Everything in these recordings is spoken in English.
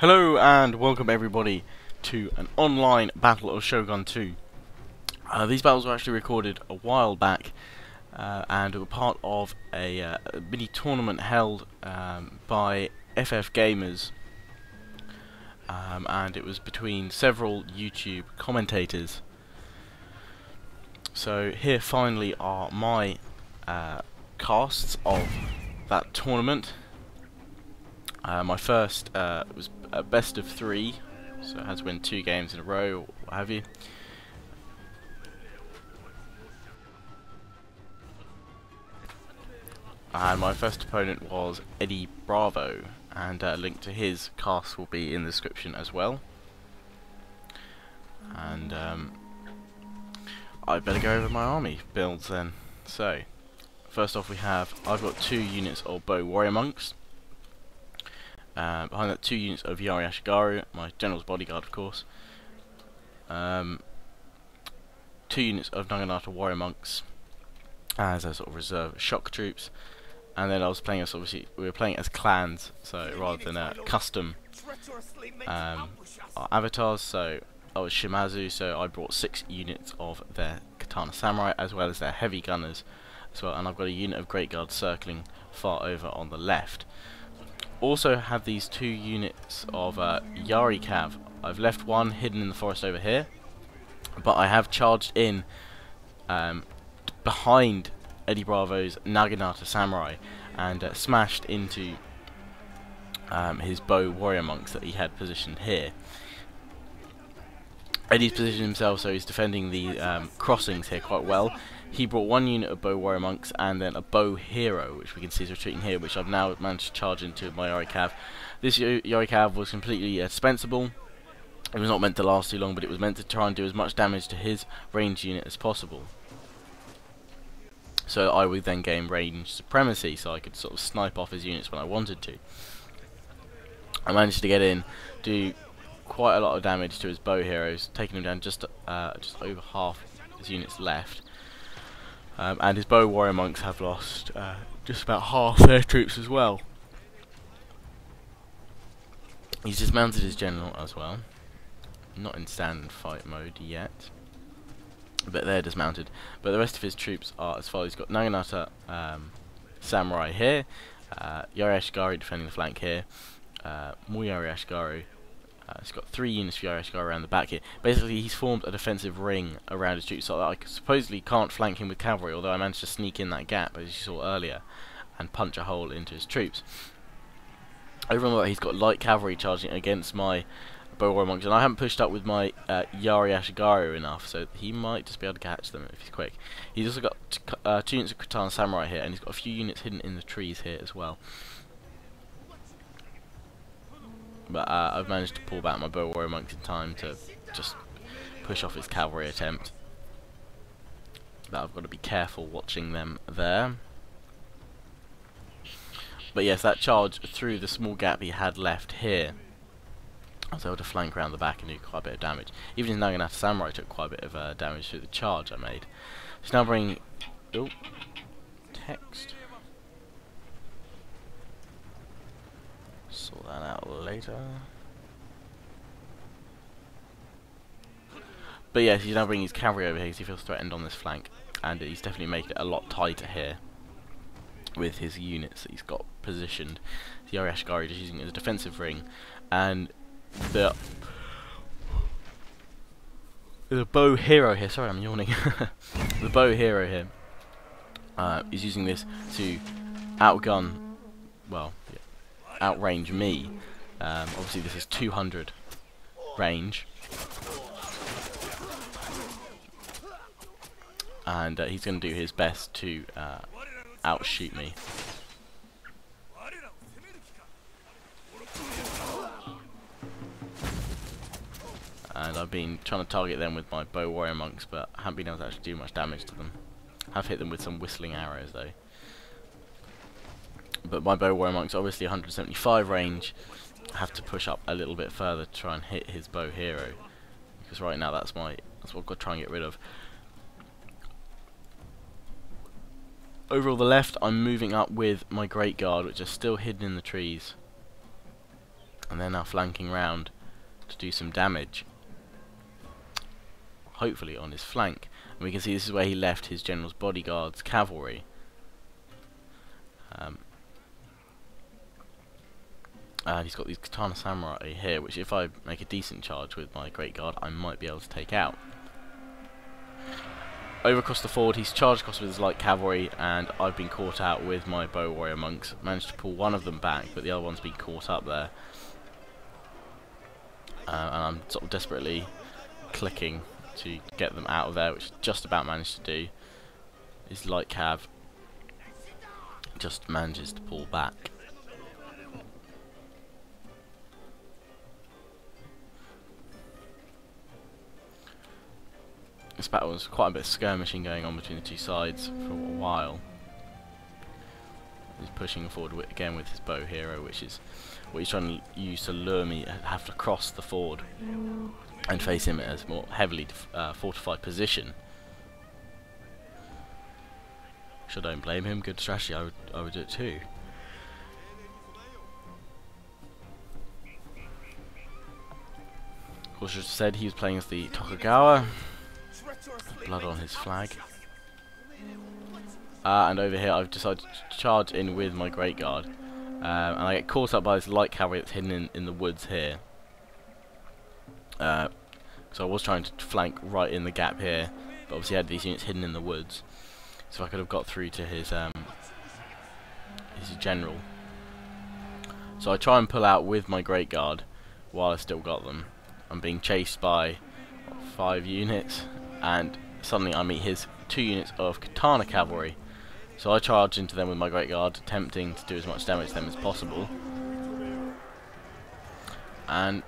Hello and welcome everybody to an online battle of Shogun 2. These battles were actually recorded a while back and were part of a mini tournament held by FFgamers, and it was between several YouTube commentators. So here finally are my casts of that tournament. My first was a best of 3, so I had to win 2 games in a row, or what have you. And my first opponent was Eddy Bravo, and a link to his cast will be in the description as well. And I better go over my army builds then. So, first off I've got 2 units of Bow Warrior Monks. Behind that 2 units of Yari Ashigaru, my general's bodyguard of course. 2 units of Naginata Warrior Monks as a sort of reserve shock troops. And then I was playing as, obviously, we were playing as clans, so rather than custom avatars. So I was Shimazu, so I brought 6 units of their Katana Samurai as well as their heavy gunners as well. And I've got a unit of Great Guard circling far over on the left. Also have these 2 units of Yari Cav. I've left one hidden in the forest over here, but I have charged in behind Eddy Bravo's Naginata Samurai and smashed into his Bow Warrior Monks that he had positioned here. Eddy's positioned himself so he's defending the crossings here quite well. He brought 1 unit of Bow Warrior Monks and then a Bow Hero, which we can see is retreating here, which I've now managed to charge into my Yari Cav. This Yari Cav was completely dispensable. It was not meant to last too long, but it was meant to try and do as much damage to his range unit as possible. So I would then gain range supremacy, so I could sort of snipe off his units when I wanted to. I managed to get in, do quite a lot of damage to his Bow Heroes, taking him down just over half his units left. And his Bow Warrior Monks have lost just about half their troops as well. He's dismounted his general as well. Not in stand fight mode yet, but they're dismounted. But the rest of his troops are as follows. He's got Naginata Samurai here, Yari Ashigaru defending the flank here, more Yari Ashigaru. He's got 3 units of Yari Ashigaru around the back here. Basically, he's formed a defensive ring around his troops so that I supposedly can't flank him with cavalry, although I managed to sneak in that gap, as you saw earlier, and punch a hole into his troops. Over on the right, he's got light cavalry charging against my Bow Warrior Monks, and I haven't pushed up with my Yari Ashigaru enough, so he might just be able to catch them if he's quick. He's also got 2 units of Katana Samurai here, and he's got a few units hidden in the trees here as well. But I've managed to pull back my Bow Warrior Monks in time to just push off his cavalry attempt. But I've got to be careful watching them there. But yes, that charge through the small gap he had left here, I was able to flank around the back and do quite a bit of damage. Even his Naginata Samurai took quite a bit of damage through the charge I made. So now bring... oh, text. Sort that out later. But yes, he's now bringing his cavalry over here because he feels threatened on this flank, and he's definitely making it a lot tighter here with his units that he's got positioned. The Yari Ashigaru just using it as a defensive ring, and the Bow Hero here. Sorry, I'm yawning. The Bow Hero here is using this to outgun, well, yeah, outrange me. Obviously this is 200 range, and he's going to do his best to outshoot me. And I've been trying to target them with my Bow Warrior Monks, but I haven't been able to actually do much damage to them. I've hit them with some whistling arrows though. But my Bow Warrior Monk's obviously 175 range. I have to push up a little bit further to try and hit his Bow Hero, because right now that's what I've got to try and get rid of. Over on the left, I'm moving up with my Great Guard, which are still hidden in the trees. and they're now flanking round to do some damage, hopefully on his flank. And we can see this is where he left his general's bodyguards cavalry. And he's got these katana samurai here, which if I make a decent charge with my great guard, I might be able to take out. Over across the ford, he's charged across with his light cavalry, and I've been caught out with my bow warrior monks. Managed to pull one of them back, but the other one's been caught up there. And I'm sort of desperately clicking to get them out of there, which just about managed to do. His light cav just manages to pull back. This battle was quite a bit of skirmishing going on between the two sides for a while. He's pushing forward again with his bow hero, which is what he's trying to use to lure me to have to cross the ford and face him as a more heavily fortified position. Which I don't blame him. Good strategy. I would do it too. Of course, as I said, he was playing as the Tokugawa. Blood on his flag. And over here I've decided to charge in with my great guard, and I get caught up by this light cavalry that's hidden in the woods here. So I was trying to flank right in the gap here, but obviously I had these units hidden in the woods, so I could have got through to his general. So I try and pull out with my great guard while I still got them. I'm being chased by 5 units, and suddenly I meet his 2 units of katana cavalry. So I charge into them with my great guard, attempting to do as much damage to them as possible. And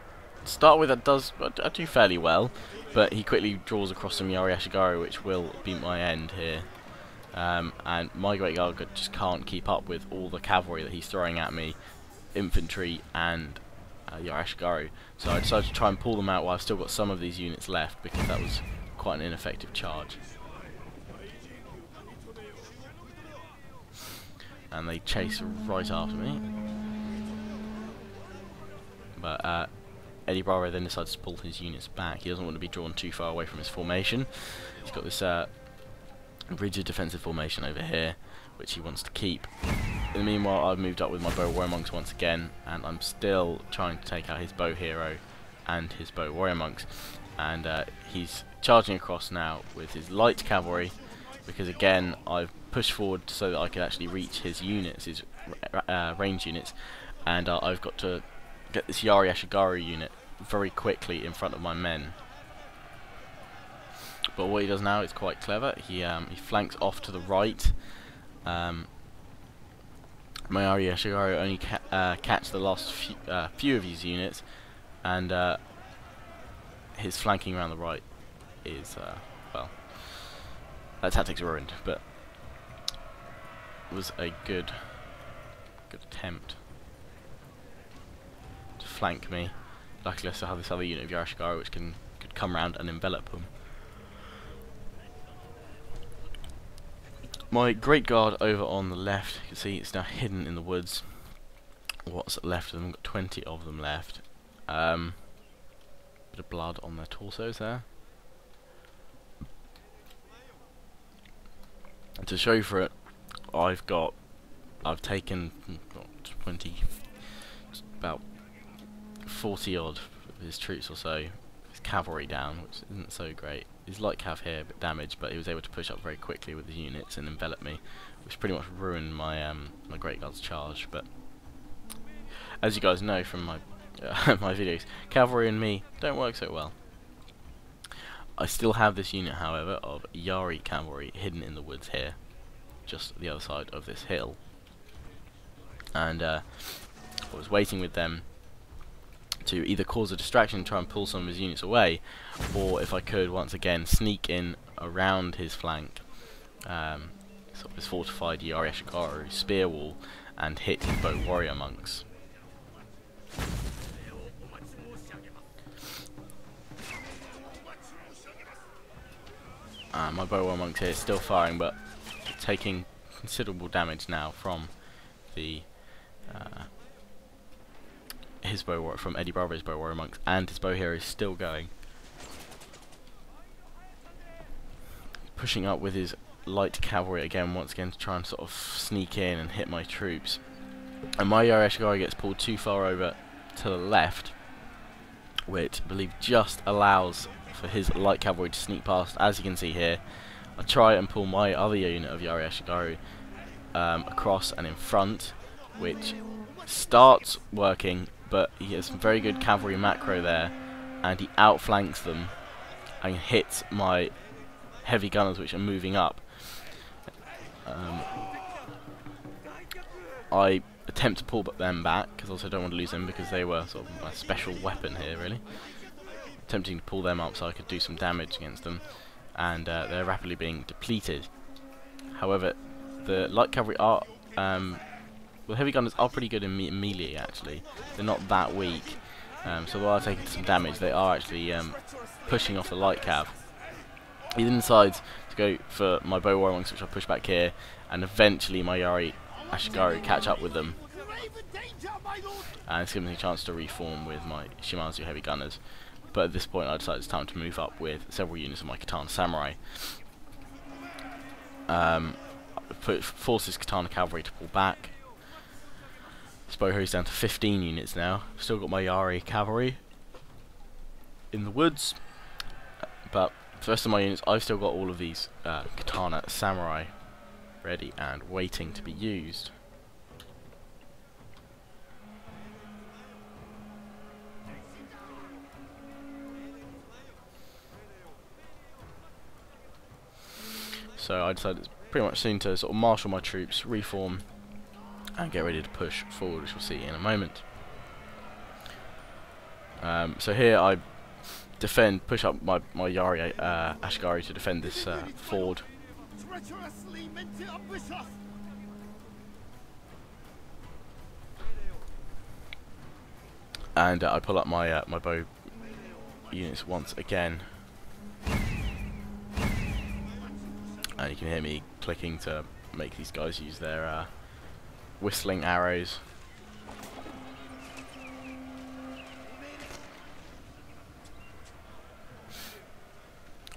to start with, I do fairly well, but he quickly draws across some Yari Ashigaru, which will be my end here. And my great guard just can't keep up with all the cavalry that he's throwing at me, infantry and Yari Ashigaru. So I decided to try and pull them out while I've still got some of these units left, because that was quite an ineffective charge. And they chase right after me. But Eddy Bravo then decides to pull his units back. He doesn't want to be drawn too far away from his formation. He's got this rigid defensive formation over here, which he wants to keep. In the meanwhile, I've moved up with my bow warrior monks once again, and I'm still trying to take out his bow hero and his bow warrior monks. And he's charging across now with his light cavalry, because again I've pushed forward so that I can actually reach his units, his range units, and I've got to get this Yari Ashigaru unit very quickly in front of my men. But what he does now is quite clever. He flanks off to the right. My Yari Ashigaru only catch the last few of his units, and his flanking around the right is well, that tactic's ruined, but it was a good attempt to flank me. Luckily I still have this other unit of Yarashigara which could come round and envelop them. My great guard over on the left, you can see it's now hidden in the woods. What's left of them? Got 20 of them left. Bit of blood on their torsos there. And to show for it, I've taken about 40 odd of his troops or so, his cavalry down, which isn't so great. His light cav here, a bit damaged, but he was able to push up very quickly with his units and envelop me, which pretty much ruined my my great guard's charge. But as you guys know from my my videos, cavalry and me don't work so well. I still have this unit, however, of Yari cavalry hidden in the woods here, just the other side of this hill. And I was waiting with them to either cause a distraction and try and pull some of his units away, or if I could, once again, sneak in around his flank, sort of his fortified Yari Ashigaru spear wall, and hit his bow warrior monks. My bow warrior monks here is still firing, but taking considerable damage now from the his from Eddy Bravo's bow warrior monks, and his bow hero is still going. Pushing up with his light cavalry again, once again, to try and sort of sneak in and hit my troops. And my Yari Ashigari gets pulled too far over to the left, which I believe just allows for his light cavalry to sneak past. As you can see here, I try and pull my other unit of Yari Ashigari across and in front, which starts working, but he has some very good cavalry macro there, and he outflanks them and hits my heavy gunners, which are moving up. I attempt to pull them back, because also I don't want to lose them, because they were sort of my special weapon here, really. Attempting to pull them up so I could do some damage against them, and they're rapidly being depleted. However, the light cavalry are, well, heavy gunners are pretty good in melee, actually. They're not that weak, so while taking some damage, they are actually pushing off the light cav. He then decides to go for my bow warrior monks, which I'll push back here, and eventually my Yari Ashigari catch up with them. And this gives me a chance to reform with my Shimazu heavy gunners. But at this point I decided it's time to move up with several units of my Katana Samurai. Forces Katana Cavalry to pull back. This bow hero's down to 15 units now. Still got my Yari Cavalry in the woods, but for the rest of my units, I've still got all of these Katana Samurai ready and waiting to be used. So I decided it's pretty much soon to sort of marshal my troops, reform, and get ready to push forward, which we'll see in a moment. So here I push up my Yari Ashigari to defend this ford. And I pull up my my bow units once again. And you can hear me clicking to make these guys use their whistling arrows.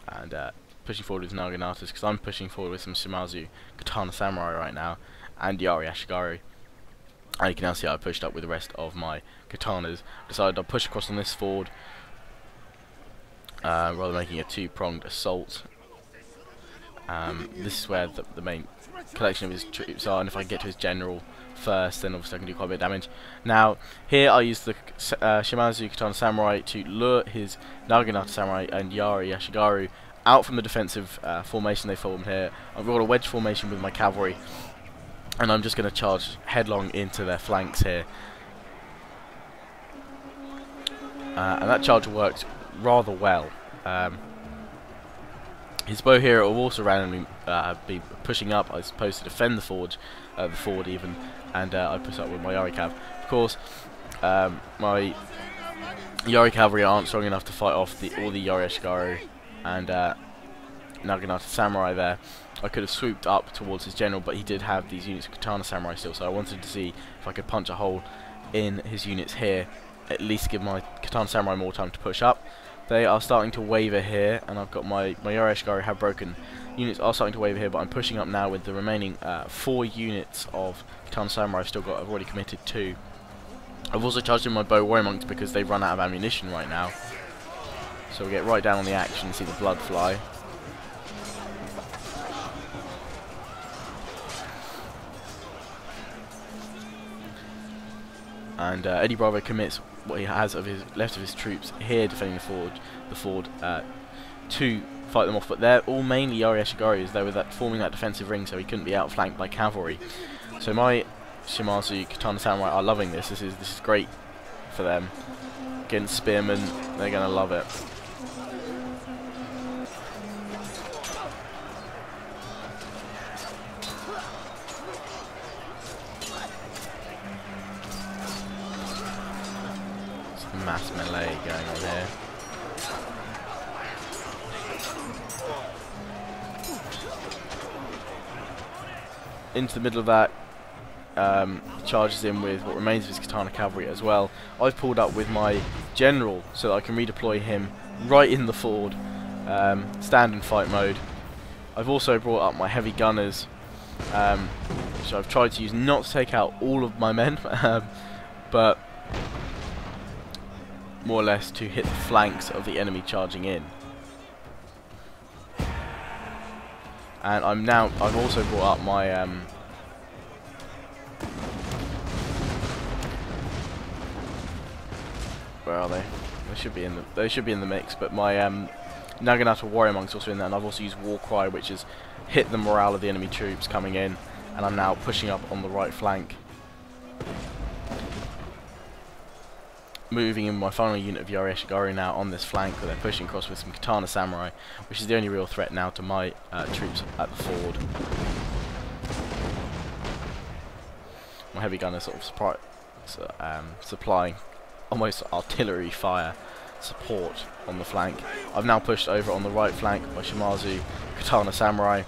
And pushing forward with Naganatas, because I'm pushing forward with some Shimazu Katana Samurai right now, and Yari Ashigari. And you can now see I pushed up with the rest of my Katanas. Decided I'd push across on this ford, rather than making a two-pronged assault. This is where the main collection of his troops are, and if I get to his general first, then obviously I can do quite a bit of damage. Now, here I use the Shimazu Katana Samurai to lure his Naginata Samurai and Yari Ashigaru out from the defensive formation they formed here. I've got a wedge formation with my cavalry, and I'm just going to charge headlong into their flanks here. And that charge worked rather well. His bow hero will also randomly be pushing up, I suppose, to defend the ford even, and I push up with my Yari Cav. Of course, my Yari Cavalry aren't strong enough to fight off all the Yari Ashigaru and Naginata Samurai there. I could have swooped up towards his general, but he did have these units of Katana Samurai still, so I wanted to see if I could punch a hole in his units here, at least give my Katana Samurai more time to push up. They are starting to waver here, and I've got my Yari Ashigari have broken. Units are starting to waver here, but I'm pushing up now with the remaining 4 units of Katana Samurai I've already committed to. I've also charged in my bow warrior monks because they've run out of ammunition right now. So we get right down on the action and see the blood fly. And Eddy Bravo commits what he has of his left of his troops here defending the ford to fight them off, but they're all mainly Yari Ashigari, as they were forming that defensive ring, so he couldn't be outflanked by cavalry. So my Shimazu Katana Samurai are loving this. This is great for them against spearmen. They're gonna love it. Mass melee going on here. Into the middle of that, charges in with what remains of his katana cavalry as well. I've pulled up with my general so that I can redeploy him right in the ford, stand and fight mode. I've also brought up my heavy gunners, which I've tried to use not to take out all of my men, but more or less to hit the flanks of the enemy charging in. And I've also brought up my where are they? They should be in the mix, but my Naginata warrior monk's also in there, and I've also used war cry, which has hit the morale of the enemy troops coming in, and I'm now pushing up on the right flank. Moving in my final unit of Yari Ashigaru now on this flank, where they're pushing across with some katana samurai, which is the only real threat now to my troops at the ford. My heavy gunner sort of supplying almost artillery fire support on the flank. I've now pushed over on the right flank by Shimazu katana samurai.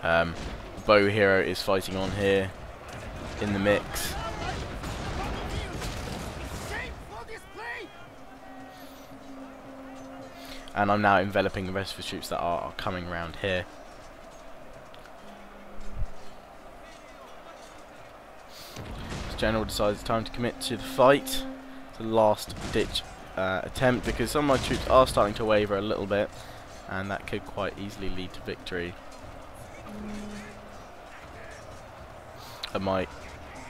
Bow hero is fighting on here in the mix. And I'm now enveloping the rest of the troops that are coming around here. This general decides it's time to commit to the fight. It's the last ditch attempt, because some of my troops are starting to waver a little bit, and that could quite easily lead to victory. And my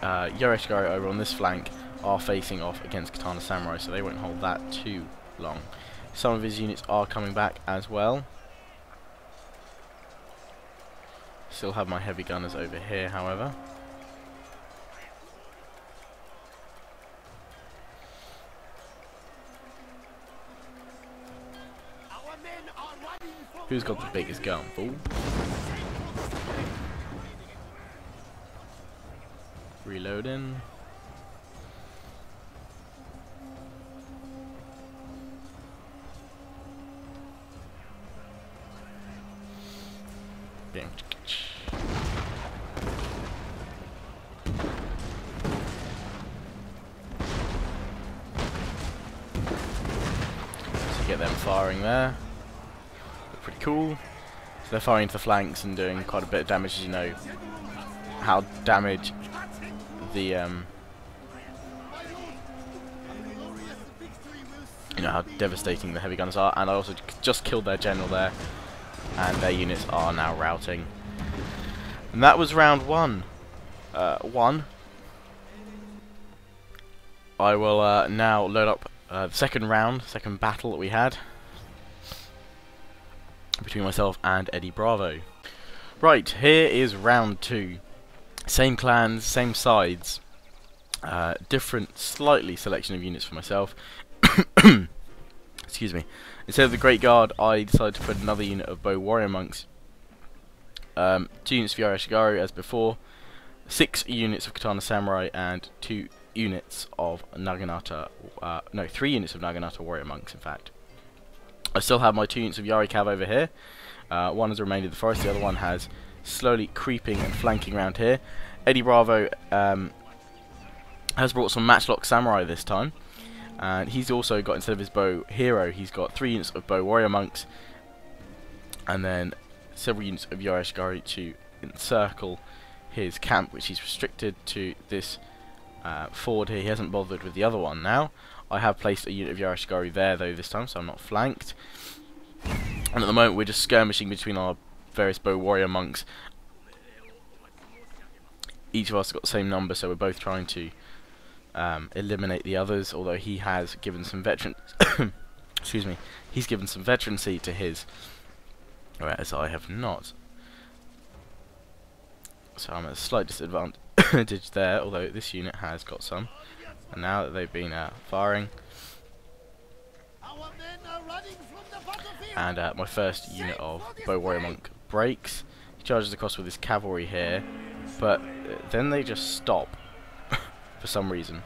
Yoreshigaru over on this flank are facing off against katana samurai, so they won't hold that too long. Some of his units are coming back as well. Still have my heavy gunners over here, however. Who's got the biggest gun, fool? Reloading. So get them firing there. Pretty cool. So they're firing into the flanks and doing quite a bit of damage, as you know how how devastating the heavy gunners are. And I also just killed their general there, and their units are now routing. And that was round one. I will now load up the second battle that we had between myself and Eddy Bravo. Right, here is round two. Same clans, same sides. Different, slightly selection of units for myself. Excuse me. Instead of the Great Guard, I decided to put another unit of Bow Warrior Monks. 2 units of Yari Ashigaru as before, 6 units of Katana Samurai, and 2 units of Naginata, 3 units of Naginata Warrior Monks, in fact. I still have my 2 units of Yari Cav over here. One has remained in the forest, the other one has slowly creeping and flanking around here. Eddy Bravo has brought some Matchlock Samurai this time. And he's also got, instead of his bow hero, he's got 3 units of Bow Warrior Monks, and then several units of Yari Ashigaru to encircle his camp, which he's restricted to this ford here. He hasn't bothered with the other one now. I have placed a unit of Yari Ashigaru there though this time, so I'm not flanked. And at the moment we're just skirmishing between our various Bow Warrior Monks. Each of us has got the same number, so we're both trying to eliminate the others, although he has given some veteran excuse me, he's given some veterancy to his, whereas I have not. So I'm at a slight disadvantage there, although this unit has got some. And now that they've been firing, and my first unit of Bow Warrior Monk breaks. He charges across with his cavalry here, but then they just stop for some reason,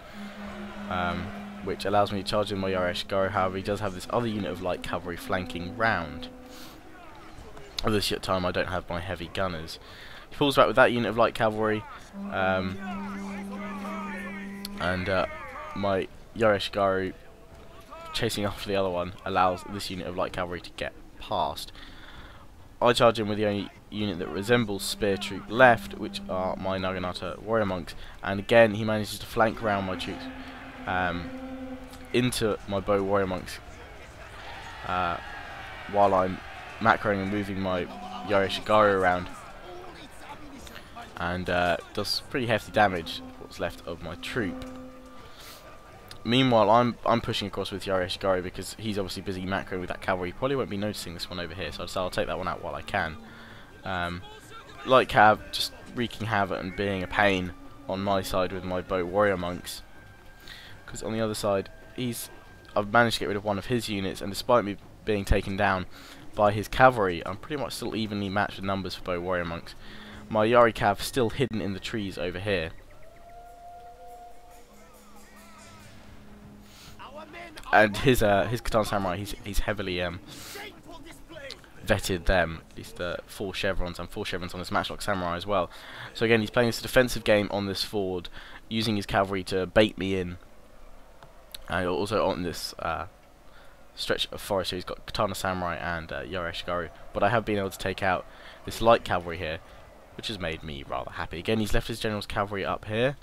which allows me to charge in my Yari Ashigaru. However, he does have this other unit of light cavalry flanking round. At this time I don't have my heavy gunners, He pulls back with that unit of light cavalry, and my Yari Ashigaru chasing after the other one allows this unit of light cavalry to get past. I charge in with the only unit that resembles spear troop left, which are my Naginata warrior monks, and again he manages to flank around my troops into my bow warrior monks while I'm macroing and moving my Yari Ashigaru around, and does pretty hefty damage what's left of my troop. Meanwhile, I'm pushing across with Yari Ashigaru because he's obviously busy macroing with that cavalry. He probably won't be noticing this one over here, so I'll take that one out while I can. Light cav just wreaking havoc and being a pain on my side with my bow warrior monks, because on the other side I've managed to get rid of one of his units, and despite me being taken down by his cavalry, I'm pretty much still evenly matched with numbers for bow warrior monks. My Yari cav still hidden in the trees over here. And his Katana Samurai, he's heavily vetted them. At least 4 chevrons and 4 chevrons on his Matchlock Samurai as well. So again, he's playing this defensive game on this ford, using his cavalry to bait me in. And also on this stretch of forest here, he's got Katana Samurai and Yari Ashigaru. But I have been able to take out this light cavalry here, which has made me rather happy. Again, he's left his general's cavalry up here,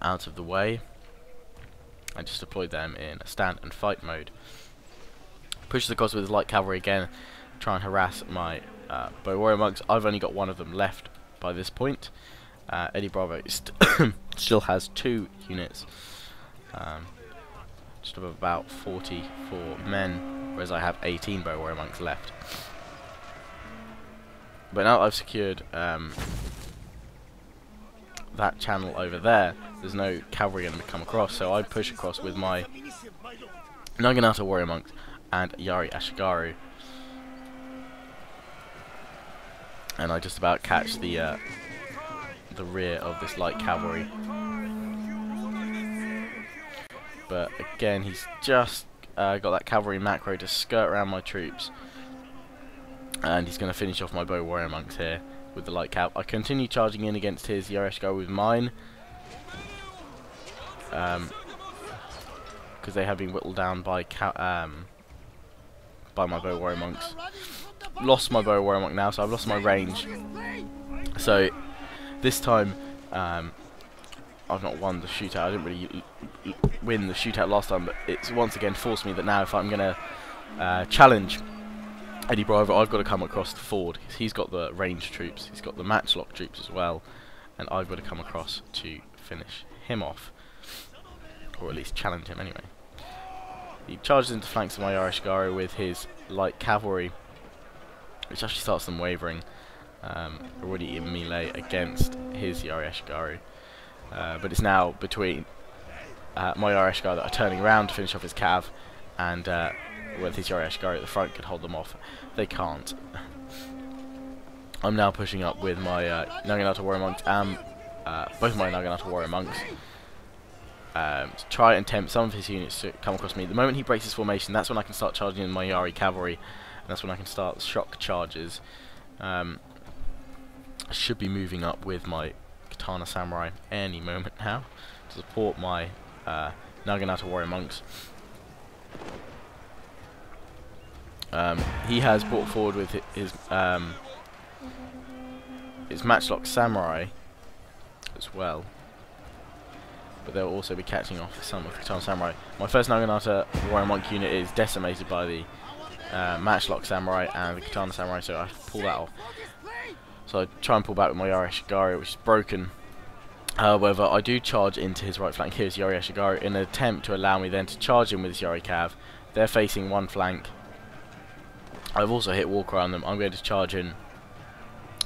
out of the way. I just deployed them in a stand and fight mode. Pushes across with his light cavalry again, try and harass my bow warrior monks. I've only got one of them left by this point. Eddy Bravo still has 2 units, just of about 44 men, whereas I have 18 bow warrior monks left. But now I've secured that channel over there, there's no cavalry going to come across, so I push across with my Naginata warrior monks and Yari Ashigaru, and I just about catch the rear of this light cavalry. But again, he's just got that cavalry macro to skirt around my troops, and he's going to finish off my bow warrior monks here with the light cav. I continue charging in against his Yari Ashigaru with mine, because they have been whittled down by my bow warrior monks. Lost my bow warrior monk now, so I've lost my range. So this time I've not won the shootout. I didn't really win the shootout last time, but it's once again forced me that now if I'm going to challenge Eddy Bravo, I've got to come across the ford. He's got the ranged troops, he's got the matchlock troops as well, and I've got to come across to finish him off, or at least challenge him anyway. He charges into flanks of my Yari Ashigaru with his light cavalry, which actually starts them wavering, already in melee against his Yari Ashigaru. But it's now between my Yari Ashigaru that are turning around to finish off his cav, and with his Yari Ashigaru at the front can hold them off. They can't. I'm now pushing up with my Naginata warrior monks and both my Naginata warrior monks to try and tempt some of his units to come across me. The moment he breaks his formation, that's when I can start charging in my Yari cavalry, and that's when I can start shock charges. I should be moving up with my Katana Samurai any moment now to support my Naginata warrior monks. He has brought forward with his Matchlock Samurai as well, but they'll also be catching off some of the Katana Samurai. My first Naginata warrior monk unit is decimated by the Matchlock Samurai and the Katana Samurai, so I pull that off. So I try and pull back with my Yari Ashigaru, which is broken. However, I do charge into his right flank. Here's Yari Ashigaru in an attempt to allow me then to charge in with his Yari Cav. They're facing one flank. I've also hit Walker on them. I'm going to charge in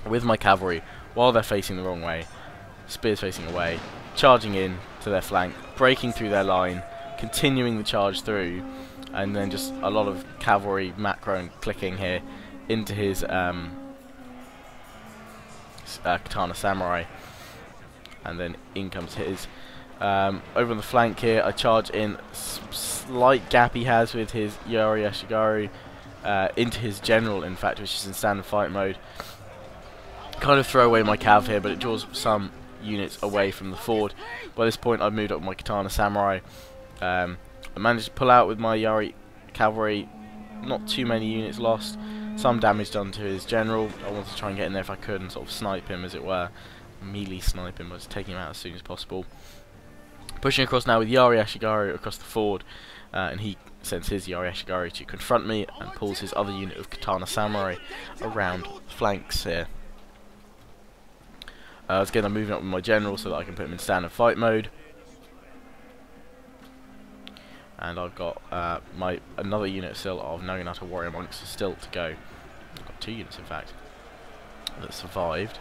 with my cavalry while they're facing the wrong way. Spears facing away, charging in to their flank, breaking through their line, continuing the charge through, and then just a lot of cavalry macro and clicking here into his Katana Samurai, and then in comes his. Over on the flank here, I charge in slight gap he has with his Yari Ashigaru into his general, in fact, which is in standard fight mode. kind of throw away my cav here, but it draws some units away from the ford. By this point I've moved up with my Katana Samurai. I managed to pull out with my Yari cavalry, not too many units lost, some damage done to his general. I wanted to try and get in there if I could and sort of snipe him, as it were, melee snipe him, but just taking him out as soon as possible. Pushing across now with Yari Ashigaru across the ford, and he sends his Yari Ashigaru to confront me and pulls his other unit of Katana Samurai around the flanks here. Again, I'm moving up with my general so that I can put him in standard fight mode. And I've got another unit still of Naginata warrior monks still to go. I've got 2 units in fact that survived.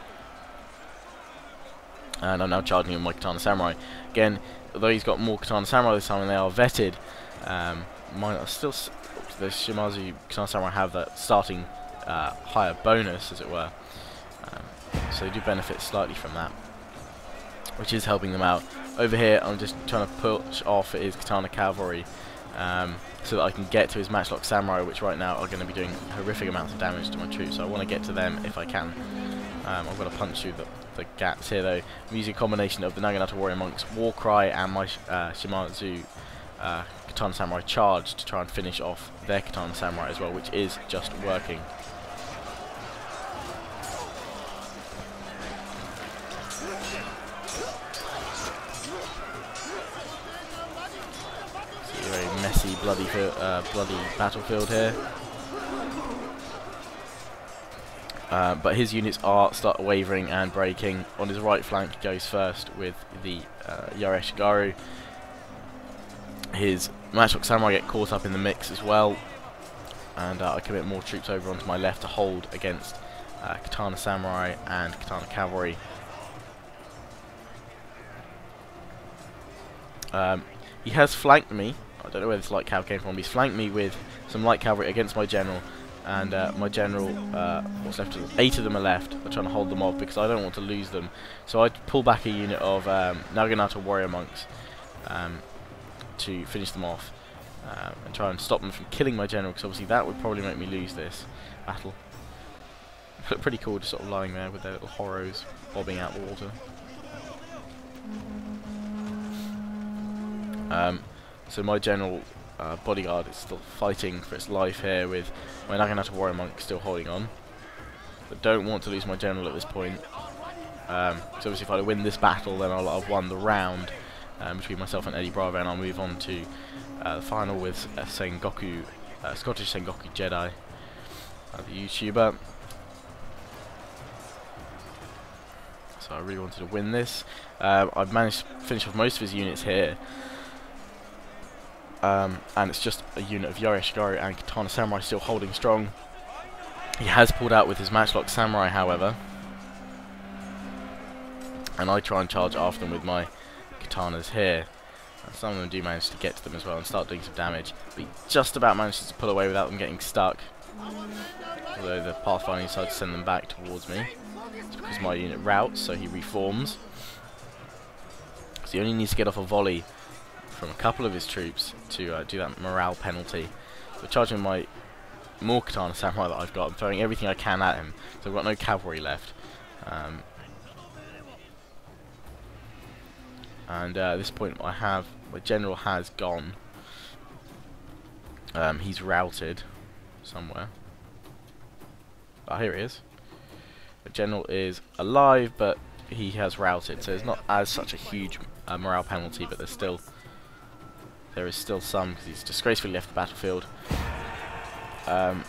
And I'm now charging with my Katana Samurai. Again, although he's got more Katana Samurai this time and they are vetted, mine are still the Shimazu Katana Samurai have that starting higher bonus, as it were. So they do benefit slightly from that, which is helping them out. Over here, I'm just trying to push off his Katana Cavalry so that I can get to his Matchlock Samurai, which right now are going to be doing horrific amounts of damage to my troops. So I want to get to them if I can. I've got to punch through the gaps here, though. I'm using a combination of the Naginata Warrior Monk's War Cry and my Shimazu Katana Samurai Charge to try and finish off their Katana Samurai as well, which is just working. Very messy, bloody battlefield here. But his units start wavering and breaking. On his right flank he goes first with the Yari Ashigaru. His Matchlock Samurai get caught up in the mix as well, and I commit more troops over onto my left to hold against Katana Samurai and Katana Cavalry. He has flanked me. I don't know where this light cav came from. He's flanked me with some light cavalry against my general, and my general, what's left of them, 8 of them are left. I'm trying to hold them off because I don't want to lose them. So I pull back a unit of Naginata warrior monks to finish them off and try and stop them from killing my general, because obviously that would probably make me lose this battle. Look pretty cool, just sort of lying there with their little horros bobbing out the water. So my general bodyguard is still fighting for its life here, with my Naginata warrior monk still holding on. But don't want to lose my general at this point. So obviously if I win this battle, then I'll have won the round between myself and Eddy Bravo, and I'll move on to the final with Sengoku, Scottish Sengoku Jedi, the YouTuber. So I really wanted to win this. I've managed to finish off most of his units here. And it's just a unit of Yari Ashigaru and Katana Samurai still holding strong. He has pulled out with his Matchlock Samurai, however, and I try and charge after them with my Katanas here. And some of them do manage to get to them as well and start doing some damage, but he just about manages to pull away without them getting stuck. Although the Pathfinder decides to send them back towards me. It's because my unit routes, so he reforms. So he only needs to get off a volley from a couple of his troops to do that morale penalty. So charging my more Katana Samurai that I've got, I'm throwing everything I can at him, so I've got no cavalry left. And at this point my general has gone. He's routed somewhere. Ah, here he is. The general is alive, but he has routed, so it's not as such a huge morale penalty, but there is still some, because he's disgracefully left the battlefield. I'm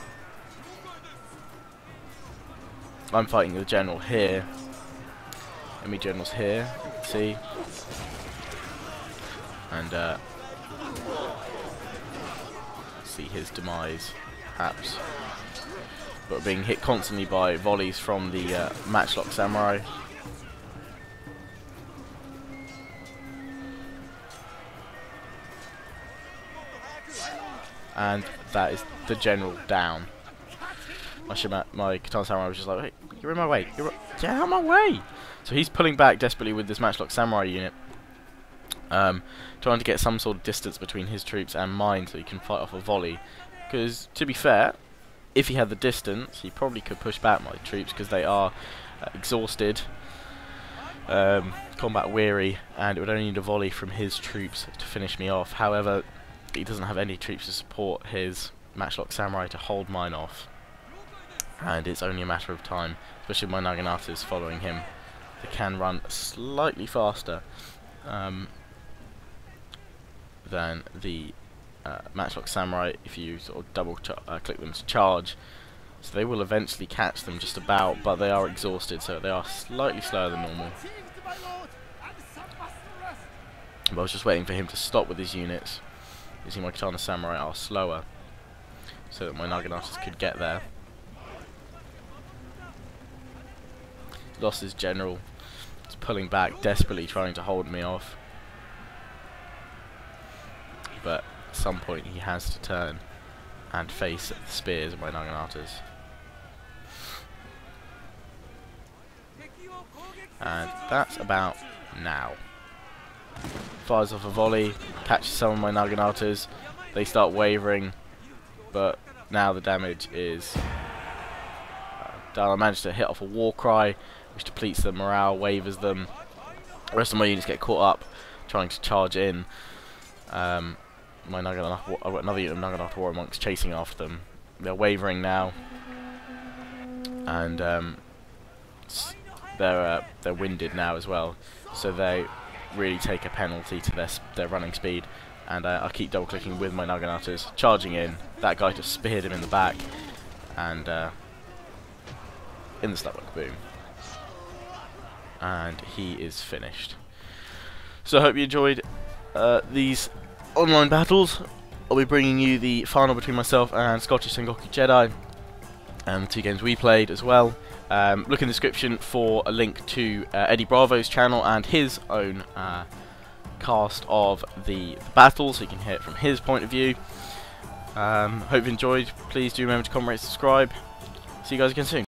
fighting the general here. Enemy general's here, you can see. And see his demise, perhaps. But being hit constantly by volleys from the Matchlock Samurai. And that is the general down. My Katana Samurai was just like, hey, you're in my way. Get out of my way! So he's pulling back desperately with this Matchlock Samurai unit. Trying to get some sort of distance between his troops and mine so he can fight off a volley. Because, to be fair, if he had the distance, he probably could push back my troops, because they are exhausted, combat weary, and it would only need a volley from his troops to finish me off. However, he doesn't have any troops to support his matchlock samurai to hold mine off, and it's only a matter of time, especially with my Naganatas following him. They can run slightly faster than the matchlock samurai if you sort of double click them to charge. So they will eventually catch them just about, but they are exhausted, so they are slightly slower than normal. But I was just waiting for him to stop with his units. You see my Katana Samurai are slower, so that my Naganatas could get there. Lost his general. He's pulling back, desperately trying to hold me off. But at some point he has to turn and face the spears of my Naganatas. And that's about now. Fires off a volley, catches some of my Naganatas. They start wavering, but now the damage is done. I managed to hit off a war cry, which depletes the morale, wavers them. The rest of my units get caught up trying to charge in. I've got another unit of Naganata warrior monks chasing after them. They're wavering now, and they're winded now as well, so they really take a penalty to their running speed. And I keep double clicking with my Naganatas, charging in. That guy just speared him in the back, and in the slaplock, boom, and he is finished. So I hope you enjoyed these online battles. I'll be bringing you the final between myself and Scottish Sengoku Jedi, and the 2 games we played as well. Look in the description for a link to Eddy Bravo's channel and his own cast of the battle, so you can hear it from his point of view. Hope you enjoyed. Please do remember to comment, rate, subscribe. See you guys again soon.